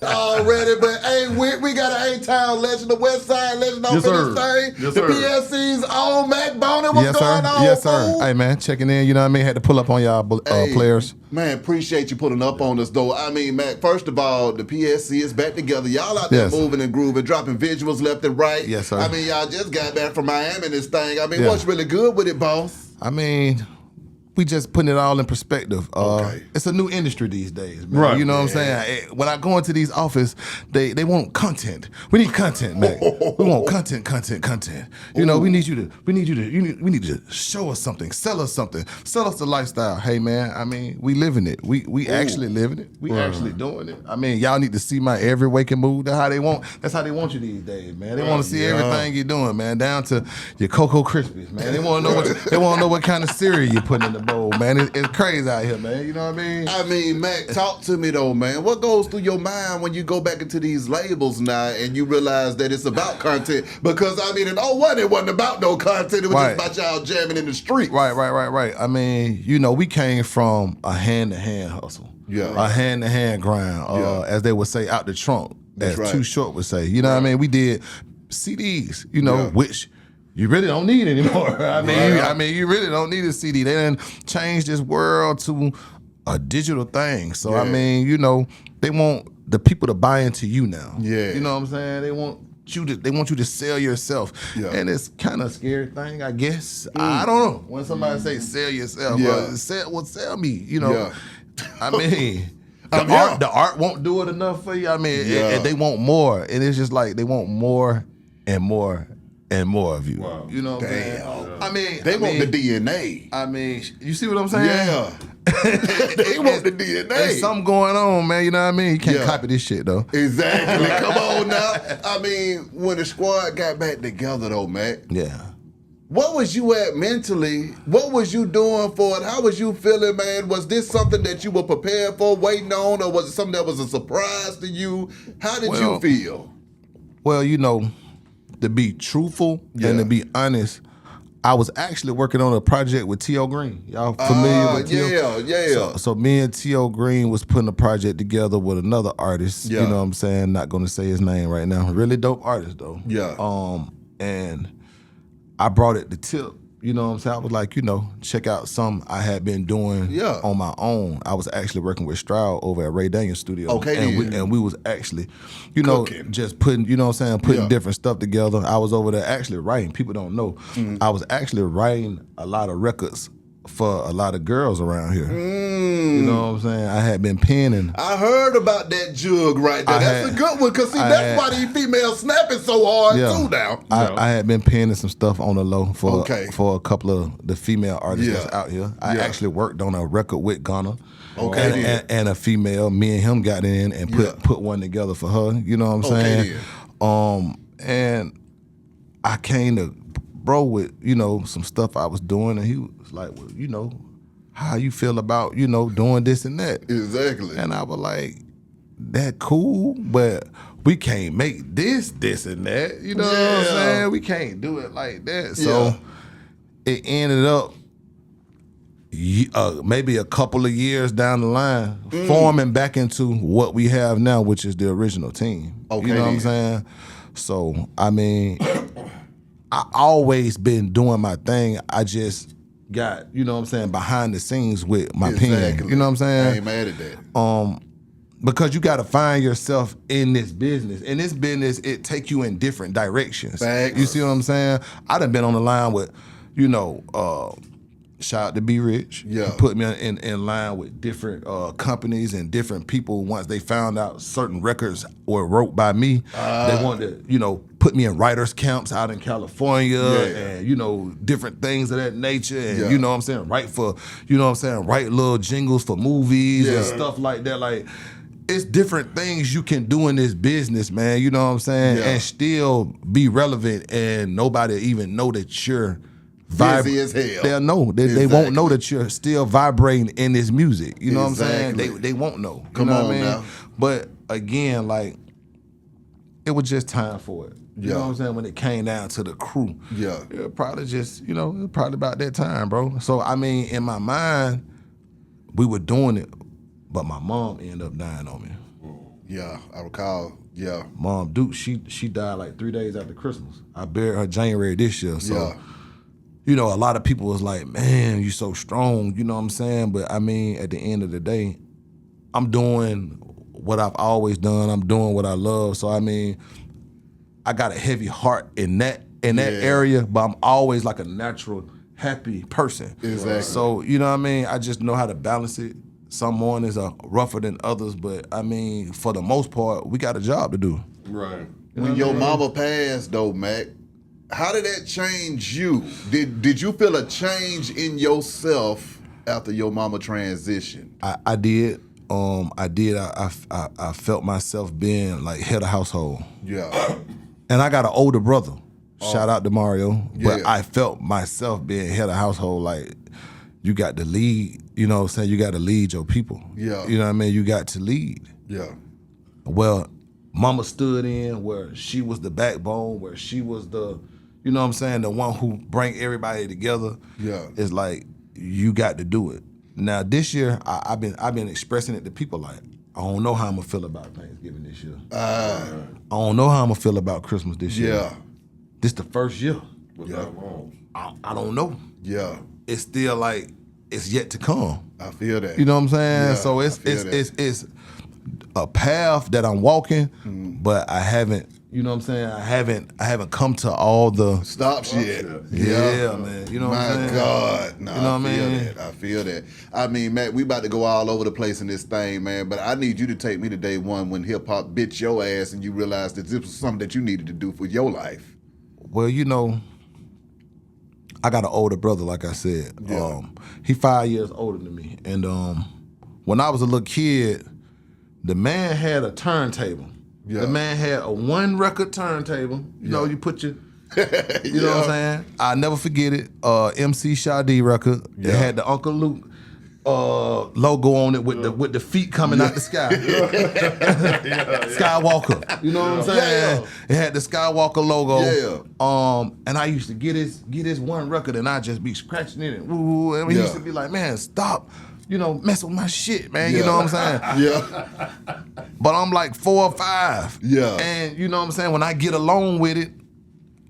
Already, but hey, we got an A-Town legend, the West Side legend on Yes, this sir. thing. Yes, The sir. PSC's on MacBoney. What's going on, Yes, sir. fool? Hey, man, checking in. You know what I mean? Had to pull up on y'all Hey, players. Man, appreciate you pulling up on us, though. I mean, Mac, first of all, the PSC is back together. Y'all out there Yes. moving and grooving, dropping visuals left and right. Yes, sir. I mean, y'all just got back from Miami and this thing. I mean, Yeah. what's really good with it, boss? I mean, we just putting it all in perspective. Okay. It's a new industry these days, man. Right. You know what I'm saying? When I go into these offices, they want content. We need content, man. We want content. You know, we need you to show us something, sell us something, sell us the lifestyle. Hey, man, I mean, we living it. We actually living it. We actually doing it. I mean, y'all need to see my every waking move. That's how they want you these days, man. They want to see everything you're doing, man, down to your Cocoa Krispies, man. They want to know what kind of cereal you putting in the bowl, man. It's crazy out here, man. You know what I mean? I mean, Mac, talk to me though, man. What goes through your mind when you go back into these labels now and you realize that it's about content? Because I mean, in 01, it wasn't about no content. It was Right. just about y'all jamming in the street. Right. I mean, you know, we came from a hand-to-hand hustle. Yeah. A hand-to-hand grind, as they would say, out the trunk, That's as right. Too Short would say. You know what I mean? We did CDs, you know, which you really don't need anymore. I mean, you really don't need a CD. They done changed this world to a digital thing. So I mean, you know, they want the people to buy into you now. Yeah. You know what I'm saying? They want you to sell yourself. Yeah. And it's kind of a scary thing, I guess. I don't know. When somebody say sell yourself, sell me, you know. Yeah. I mean, the art won't do it enough for you. I mean, and they want more. And it's just like they want more and more and more of you. Wow. You know what I'm saying? I mean, They want the DNA. I mean, you see what I'm saying? Yeah. They want the DNA. There's something going on, man. You know what I mean? You can't Yeah. copy this shit, though. Exactly. Come on now. I mean, when the squad got back together though, Mac, Yeah. what was you at mentally? What was you doing for it? How was you feeling, man? Was this something that you were prepared for, waiting on, or was it something that was a surprise to you? How did you feel? Well, you know, to be truthful and to be honest, I was actually working on a project with T.O. Green. Y'all familiar with T.O.? Yeah. So me and T.O. Green was putting a project together with another artist. Yeah. You know what I'm saying? Not going to say his name right now. Really dope artist, though. Yeah. And I brought it to Tip. You know what I'm saying? I was like, you know, check out something I had been doing on my own. I was actually working with Stroud over at Ray Daniels Studio. Okay, and we was actually, you know, Cooking. just putting, you know what I'm saying, putting different stuff together. I was over there actually writing. People don't know. I was actually writing a lot of records for a lot of girls around here. You know what I'm saying? I had been penning. I heard about that jug right there. That's a good one, because see, that's why these females snapping so hard too now. I had been penning some stuff on the low for a couple of the female artists that's out here. I actually worked on a record with Gunna. And a female. Me and him got in and put one together for her. You know what I'm saying? And I came to bro with, you know, some stuff I was doing, and he was like, well, you know, how you feel about, you know, doing this and that. Exactly. And I was like, that cool, but we can't make this and that. You know what I'm saying? We can't do it like that. So it ended up maybe a couple of years down the line, forming back into what we have now, which is the original team. You know what I'm saying? So, I mean, I always been doing my thing. I just got, you know what I'm saying, behind the scenes with my pen. You know what I'm saying? I ain't mad at that. Because you got to find yourself in this business. In this business, it take you in different directions. Facts. You see what I'm saying? I done been on the line with, you know, shout out to Be Rich. Yeah. He put me in line with different companies and different people. Once they found out certain records were wrote by me, they wanted to, you know, put me in writers' camps out in California and, you know, different things of that nature. And, you know what I'm saying, write little jingles for movies and stuff like that. Like, it's different things you can do in this business, man. You know what I'm saying? And still be relevant and nobody even know that you're busy as hell. They'll know. They won't know that you're still vibrating in this music. You know what I'm saying? They won't know. You know what I mean? Now. But again, like, it was just time for it. You know what I'm saying? When it came down to the crew. Yeah. It probably just, you know, it was probably about that time, bro. So, I mean, in my mind, we were doing it, but my mom ended up dying on me. Yeah, I recall. Yeah. Mom Duke, she died like 3 days after Christmas. I buried her January this year. So, Yeah. you know, a lot of people was like, man, you so strong, you know what I'm saying? But I mean, at the end of the day, I'm doing what I've always done. I'm doing what I love. So I mean, I got a heavy heart in that area, but I'm always like a natural happy person. Exactly. So, you know what I mean? I just know how to balance it. Some mornings are rougher than others, but I mean, for the most part, we got a job to do. Right. When your mama passed, though, Mac, how did that change you? Did you feel a change in yourself after your mama transitioned? I did. I did. I felt myself being like head of household. Yeah. And I got an older brother. Shout out to Mario. But Yeah. I felt myself being head of household, like you got to lead, you know what I'm saying? You got to lead your people. Yeah. You know what I mean? You got to lead. Yeah. Well, mama stood in where she was the backbone, where she was the, you know what I'm saying, the one who bring everybody together. Yeah. It's like, you got to do it. Now this year, I've been expressing it to people like, I don't know how I'm gonna feel about Thanksgiving this year. I don't know how I'm gonna feel about Christmas this year. Yeah. This the first year. Without mom. I don't know. Yeah. It's still like it's yet to come. I feel that. You know what I'm saying? Yeah, So I feel that. it's a path that I'm walking, but I haven't. You know what I'm saying? I haven't come to all the Stops yet. yeah, man. You know what I'm saying? My God. No, You know what I mean? that. I feel that. I mean, Matt, we about to go all over the place in this thing, man, but I need you to take me to day one when hip-hop bit your ass and you realized that this was something that you needed to do for your life. Well, you know, I got an older brother, like I said. Yeah. He 5 years older than me. And when I was a little kid, the man had a turntable. Yeah. The man had a 1-record turntable. You know, you put your, you know what I'm saying? I'll never forget it. MC Sade record. It had the Uncle Luke logo on it with the feet coming out the sky. Skywalker. You know what I'm saying? It had the Skywalker logo. Yeah. And I used to get his 1 record and I'd just be scratching in it. Woo, and he used to be like, man, stop. You know, mess with my shit, man. You know what I'm saying? Yeah. But I'm like 4 or 5. Yeah. And you know what I'm saying? When I get along with it,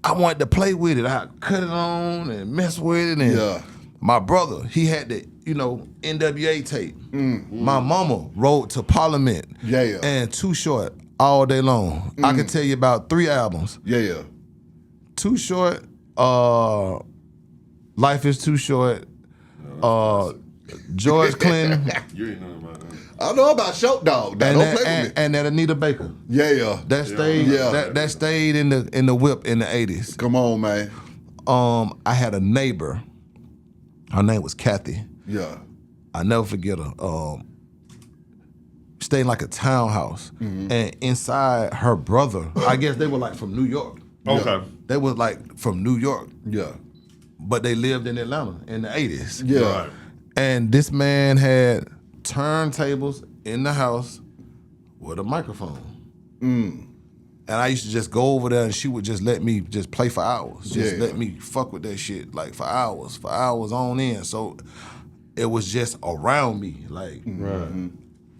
I wanted to play with it. I cut it on and mess with it. And my brother, he had the, you know, NWA tape. My mama rode to Parliament. Yeah. And Too Short all day long. I can tell you about 3 albums. Yeah. Too Short, Life is Too Short, George Clinton. You ain't know about that. I know about Show Dog. Don't play with me. And that Anita Baker. Yeah. That stayed that stayed in the whip in the 80s. Come on, man. I had a neighbor. Her name was Kathy. Yeah. I never forget her. Stayed in like a townhouse. And inside her brother, I guess they were like from New York. Okay. They was like from New York. Yeah. But they lived in Atlanta in the 80s. Yeah. Right. And this man had turntables in the house with a microphone. And I used to just go over there and she would just let me just play for hours. Just let me fuck with that shit like for hours on end. So it was just around me. Like,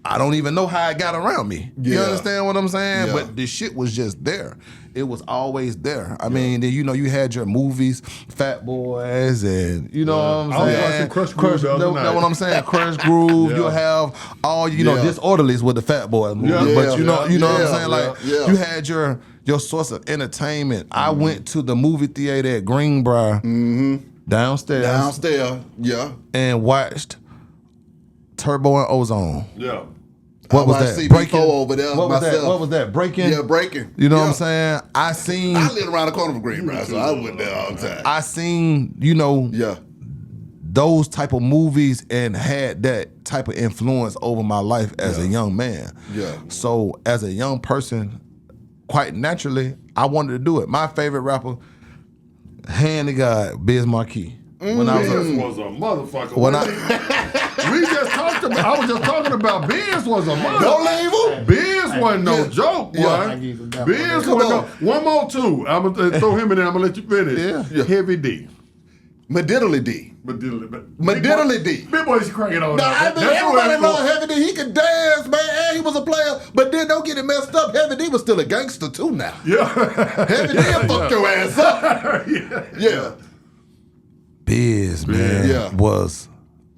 I don't even know how it got around me. You Yeah. understand what I'm saying? Yeah. But the shit was just there. It was always there. I mean, then, you know, you had your movies, Fat Boys, and you know what I'm I was saying? watching Crush Groove the other Know night. what I'm saying? Crush Groove. You'll have all, you know, Disorderlies with the Fat Boy movie. Yeah. But you know what I'm saying? Like, Yeah. you had your source of entertainment. I went to the movie theater at Greenbrier downstairs Yeah. and watched Turbo and Ozone. Yeah. What I was watched that? CB4 over there What was that? myself. What was that? Breaking? Yeah, Breaking. You know Yeah. what I'm saying? I seen I lived around the corner from Greenbrier, so I went there all the time. I seen, you know, Yeah. those type of movies and had that type of influence over my life as a young man. Yeah. So as a young person, quite naturally, I wanted to do it. My favorite rapper, hand to God, Biz Markie. When I was Biz was a motherfucker. when I We just talked about. I was just talking about Biz was a motherfucker. Don't leave him. Biz wasn't no joke, boy. Yeah. Biz Come wasn't no. on. One more, too. I'm gonna throw him in there. I'm gonna let you finish. Yeah. Heavy D. Mediddly D. Mediddly D. Big boy used to crank it on. No, I mean, everybody know Heavy D. He could dance, man, and he was a player. But then don't get it messed up. Heavy D was still a gangster too now. Yeah. Heavy D will fuck your ass up. Yeah. Biz, man, was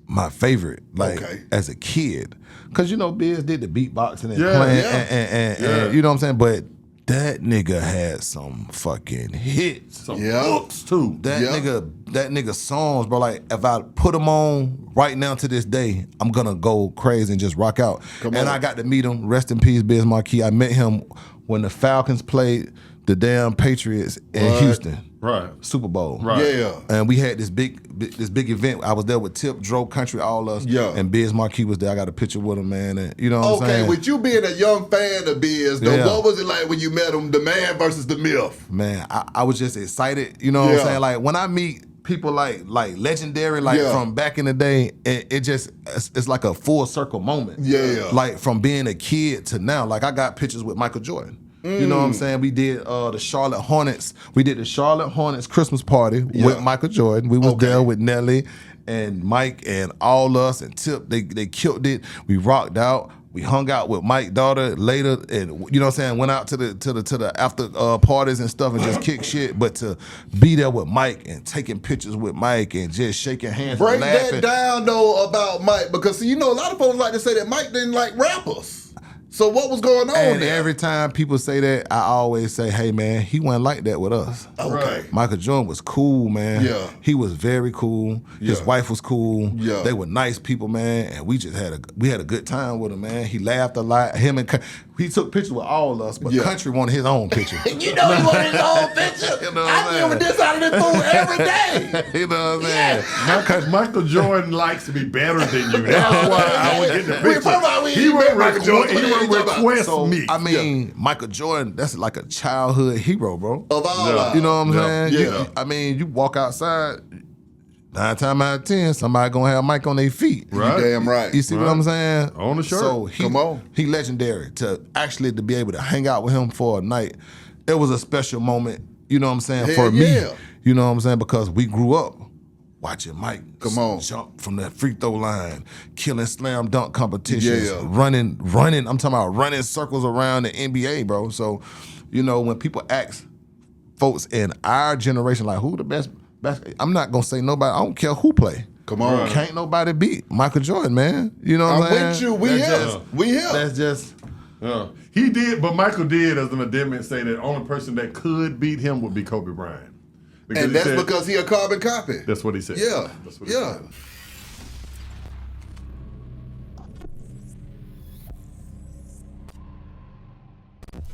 my favorite, like as a kid, cause you know Biz did the beatboxing and playing, and you know what I'm saying. But that nigga had some fucking hits, some hooks too. That nigga songs, bro. Like if I put them on right now to this day, I'm gonna go crazy and just rock out. I got to meet him. Rest in peace, Biz Markie. I met him when the Falcons played the damn Patriots in Houston. Right. Super Bowl. Right. Yeah. And we had this big event. I was there with Tip, Dro Country, all us. Yeah. And Biz Markie was there. I got a picture with him, man. And you know what I'm saying? With you being a young fan of Biz, though, what was it like when you met him, the man versus the myth? Man, I was just excited. You know what I'm saying? Like when I meet people like legendary, from back in the day, it's like a full circle moment. Yeah. Like from being a kid to now. Like I got pictures with Michael Jordan. You know what I'm saying? We did the Charlotte Hornets. We did the Charlotte Hornets Christmas party with Michael Jordan. We was there with Nelly and Mike and all us and Tip. They killed it. We rocked out. We hung out with Mike's daughter later, and you know what I'm saying, went out to the after parties and stuff and just kick shit. But to be there with Mike and taking pictures with Mike and just shaking hands, Break and laughing. that down though about Mike, because you know a lot of folks like to say that Mike didn't like rappers. So what was going on and there? Every time people say that, I always say, hey, man, he wasn't like that with us. Okay. Michael Jordan was cool, man. Yeah. He was very cool. His wife was cool. Yeah. They were nice people, man. And we just had a good time with him, man. He laughed a lot. He took pictures with all of us, but Country wanted his own picture. You know he wanted his own picture. You know I deal with this out of this food every day. You know what I'm saying? Michael Jordan likes to be better than you. That's why I would get the picture. He would request me. I mean, Michael Jordan, that's like a childhood hero, bro. Of all You know what I'm saying? Yeah. You walk outside, 9 times out of 10, somebody gonna have Mike on their feet. Right. You damn right. You see what I'm saying? On the shirt. So he legendary to be able to hang out with him for a night. It was a special moment, you know what I'm saying, for me. You know what I'm saying? Because we grew up watching Mike jump from that free throw line, killing slam dunk competitions, running. I'm talking about running circles around the NBA, bro. So, you know, when people ask folks in our generation, like, who the best, I'm not gonna say nobody. I don't care who play. Come on. Can't nobody beat Michael Jordan, man. You know what I'm saying? I'm with you. We here. That's just. He did, but Michael did, as an addendum, say that the only person that could beat him would be Kobe Bryant. And that's because he a carbon copy. That's what he said. Yeah. That's what he said.